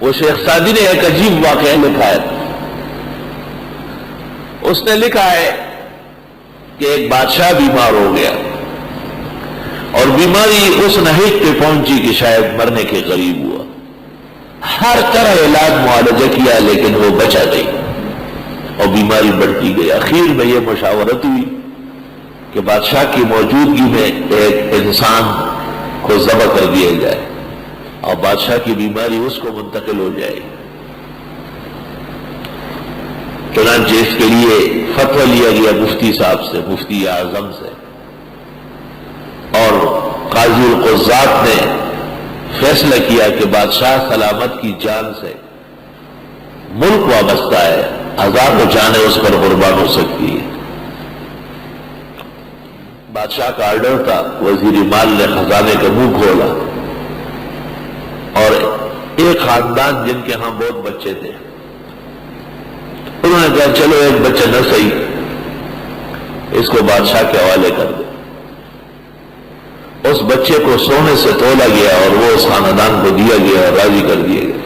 وہ شیخ سعدی نے ایک عجیب واقعہ لکھا ہے. اس نے لکھا ہے کہ ایک بادشاہ بیمار ہو گیا اور بیماری اس نہج پہ پہنچی کہ شاید مرنے کے قریب ہوا. ہر طرح علاج معالجہ کیا لیکن وہ بچا نہیں اور بیماری بڑھتی گئی. اخیر میں یہ مشاورت ہوئی کہ بادشاہ کی موجودگی میں ایک انسان کو ذبح کر دیا جائے اور بادشاہ کی بیماری اس کو منتقل ہو جائے. چنانچہ اس کے لیے فتویٰ لیا گیا مفتی صاحب سے، مفتی اعظم سے، اور قاضی القضات نے فیصلہ کیا کہ بادشاہ سلامت کی جان سے ملک وابستہ ہے، ہزاروں جانیں اس پر قربان ہو سکتی ہے. بادشاہ کا آرڈر تھا. وزیر مال نے خزانے کا منہ کھولا اور ایک خاندان جن کے ہاں بہت بچے تھے، انہوں نے کہا چلو ایک بچہ نہ صحیح اس کو بادشاہ کے حوالے کر دو. اس بچے کو سونے سے تولا گیا اور وہ اس خاندان کو دیا گیا اور راضی کر دیا گیا.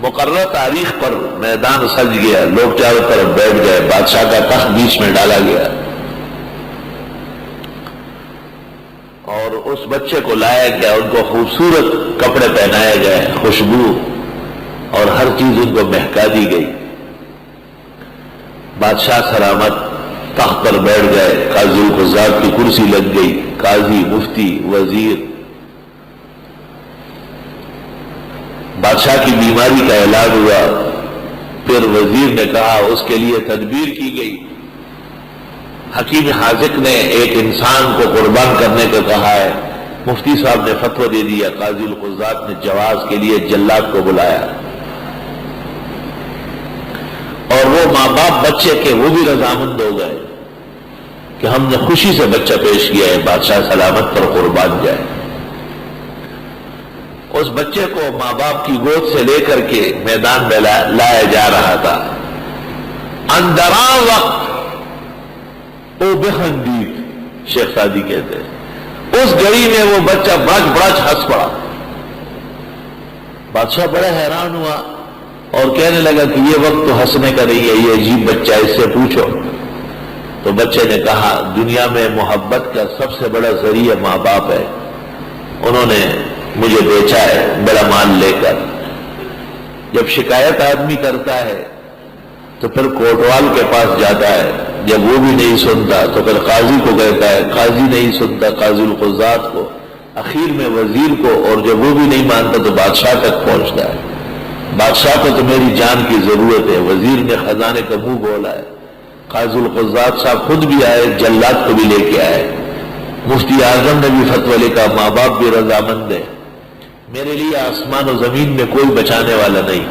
مقررہ تاریخ پر میدان سج گیا، لوگ چاروں طرف بیٹھ گئے، بادشاہ کا تخت بیچ میں ڈالا گیا اور اس بچے کو لایا گیا. ان کو خوبصورت کپڑے پہنائے گئے، خوشبو اور ہر چیز ان کو مہکا دی گئی. بادشاہ سلامت تخت پر بیٹھ گئے، قاضی القضات کی کرسی لگ گئی، قاضی، مفتی، وزیر. بادشاہ کی بیماری کا علاج ہوا. پھر وزیر نے کہا اس کے لیے تدبیر کی گئی. حکیم حاذق نے ایک انسان کو قربان کرنے کو کہا ہے. مفتی صاحب نے فتویٰ دے دیا. قاضی القضات نے جواز کے لیے جلاد کو بلایا اور وہ ماں باپ بچے کے وہ بھی رضامند ہو گئے کہ ہم نے خوشی سے بچہ پیش کیا ہے، بادشاہ سلامت پر قربان جائے. اس بچے کو ماں باپ کی گود سے لے کر کے میدان میں لایا جا رہا تھا. اندراں وقت او بخندید، شیخ سعدی کہتے ہیں، اس گھڑی میں وہ بچہ برج برج ہنس پڑا. بادشاہ بڑا حیران ہوا اور کہنے لگا کہ یہ وقت تو ہنسنے کا نہیں ہے، یہ عجیب بچہ، اس سے پوچھو. تو بچے نے کہا دنیا میں محبت کا سب سے بڑا ذریعہ ماں باپ ہے. انہوں نے مجھے بیچا ہے بڑا مال لے کر. جب شکایت آدمی کرتا ہے تو پھر کوٹوال کے پاس جاتا ہے، جب وہ بھی نہیں سنتا تو پھر قاضی کو کہتا ہے، قاضی نہیں سنتا قاضی القضات کو، اخیر میں وزیر کو، اور جب وہ بھی نہیں مانتا تو بادشاہ تک پہنچتا ہے. بادشاہ کو تو میری جان کی ضرورت ہے. وزیر نے خزانے کا منہ بولا ہے. قاضی القضات صاحب خود بھی آئے، جلاد کو بھی لے کے آئے. مفتی اعظم نے بھی فتویٰ لکھا، ماں باپ بھی رضامند ہے. میرے لیے آسمان و زمین میں کوئی بچانے والا نہیں.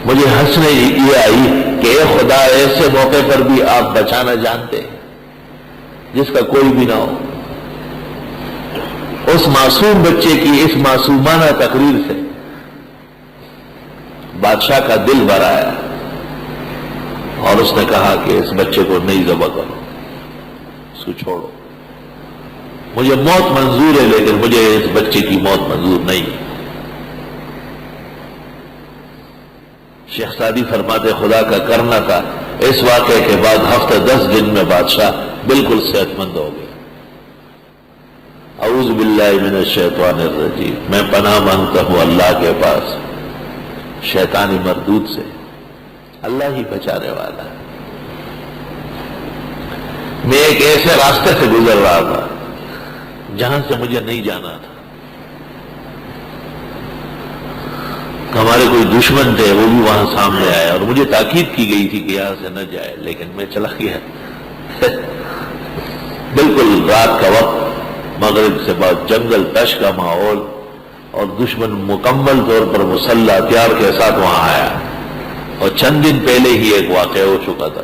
مجھے ہنسنے یہ آئی کہ اے خدا، ایسے موقع پر بھی آپ بچانا جانتے ہیں جس کا کوئی بھی نہ ہو. اس معصوم بچے کی اس معصومانہ تقریر سے بادشاہ کا دل بھر آیا اور اس نے کہا کہ اس بچے کو نہیں ذبح کرو، اس کو چھوڑو. مجھے موت منظور ہے لیکن مجھے اس بچے کی موت منظور نہیں. شیخ سعدی فرماتے خدا کا کرنا تھا اس واقعے کے بعد ہفتہ 10 دن میں بادشاہ بالکل صحت مند ہو گیا. اعوذ باللہ من الشیطان الرجیم، میں پناہ مانگتا ہوں اللہ کے پاس شیطانی مردود سے. اللہ ہی بچانے والا ہے. میں ایک ایسے راستے سے گزر رہا تھا جہاں سے مجھے نہیں جانا تھا. ہمارے کوئی دشمن تھے، وہ بھی وہاں سامنے آئے اور مجھے تاکید کی گئی تھی کہ یہاں سے نہ جائے، لیکن میں چلا گیا. بالکل رات کا وقت، مغرب سے بعد جنگل تش کا ماحول اور دشمن مکمل طور پر مسلح ہتھیار کے ساتھ وہاں آیا. اور چند دن پہلے ہی ایک واقعہ ہو چکا تھا.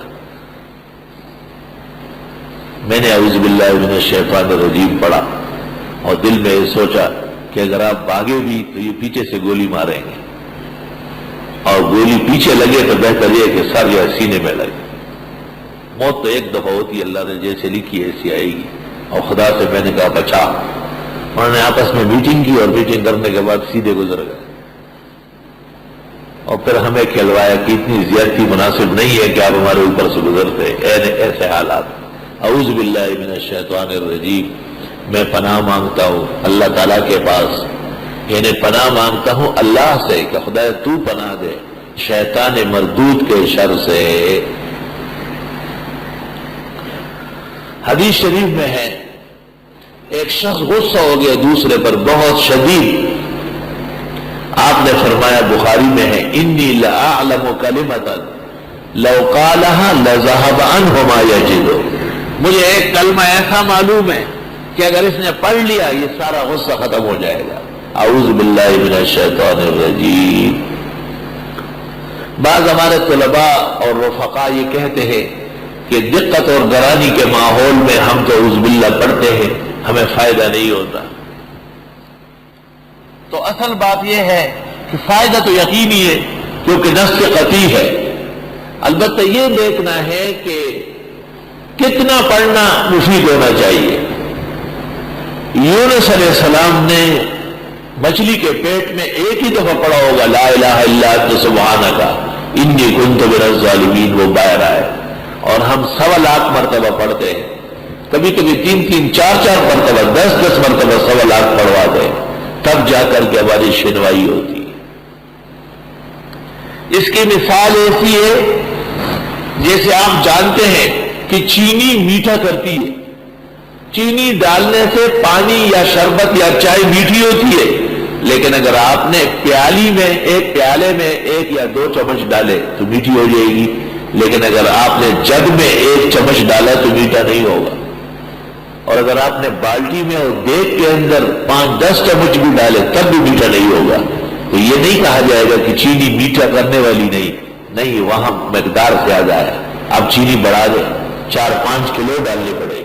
میں نے اعوذ باللہ من الشیطان الرجیم پڑھا اور دل میں یہ سوچا کہ اگر آپ بھاگے بھی تو یہ پیچھے سے گولی ماریں گے، اور گولی پیچھے لگے تو بہتر یہ کہ سر یا سینے میں لگے. موت تو ایک دفعہ ہوتی، اللہ نے جیسے لکھی ایسی آئے گی. اور خدا سے میں نے کہا بچا. انہوں نے آپس میں میٹنگ کی اور میٹنگ کرنے کے بعد سیدھے گزر گئے. اور پھر ہمیں کھلوایا کہ اتنی زیادتی مناسب نہیں ہے کہ آپ ہمارے اوپر سے گزرتے ایسے حالات۔ اعوذ باللہ من الشیطان الرجیم، میں پناہ مانگتا ہوں اللہ تعالیٰ کے پاس، یعنی پناہ مانگتا ہوں اللہ سے کہ خدا تو پناہ دے شیطان مردود کے شر سے۔ حدیث شریف میں ہے ایک شخص غصہ ہو گیا دوسرے پر بہت شدید، آپ نے فرمایا بخاری میں ہے انی لأعلم کلمۃ لو قالها لذهب عنه ما یجد، مجھے ایک کلمہ ایسا معلوم ہے کہ اگر اس نے پڑھ لیا یہ سارا غصہ ختم ہو جائے گا۔ اعوذ باللہ من الشیطان الرجیم۔ بعض ہمارے طلباء اور رفقاء یہ کہتے ہیں کہ دقت اور گرانی کے ماحول میں ہم تو اعوذ باللہ پڑھتے ہیں، ہمیں فائدہ نہیں ہوتا۔ تو اصل بات یہ ہے کہ فائدہ تو یقینی ہے کیونکہ نص قطعی ہے، البتہ یہ دیکھنا ہے کہ کتنا پڑھنا مفید ہونا چاہیے۔ یونس علیہ السلام نے مچھلی کے پیٹ میں ایک ہی دفعہ پڑھا ہوگا لا الہ الا انت سبحانک انی کنت من الظالمین، وہ باہر آئے، اور ہم 1.25 مرتبہ پڑھتے ہیں، کبھی کبھی 3 4 مرتبہ 10 مرتبہ 1.25 پڑھواتے ہیں، تب جا کر کے ہماری شنوائی ہوتی ہے۔ اس کی مثال ایسی ہے جیسے آپ جانتے ہیں کہ چینی میٹھا کرتی ہے، چینی ڈالنے سے پانی یا شربت یا چائے میٹھی ہوتی ہے، لیکن اگر آپ نے ایک پیالے میں 1 یا 2 چمچ ڈالے تو میٹھی ہو جائے گی، لیکن اگر آپ نے جگ میں 1 چمچ ڈالا تو میٹھا نہیں ہوگا، اور اگر آپ نے بالٹی میں اور دیگ کے اندر 5-10 چمچ بھی ڈالے تب بھی میٹھا نہیں ہوگا۔ تو یہ نہیں کہا جائے گا کہ چینی میٹھا کرنے والی نہیں، وہاں مقدار زیادہ ہے، آپ چینی بڑھا دیں، 4-5 کلو ڈالنی پڑے گی۔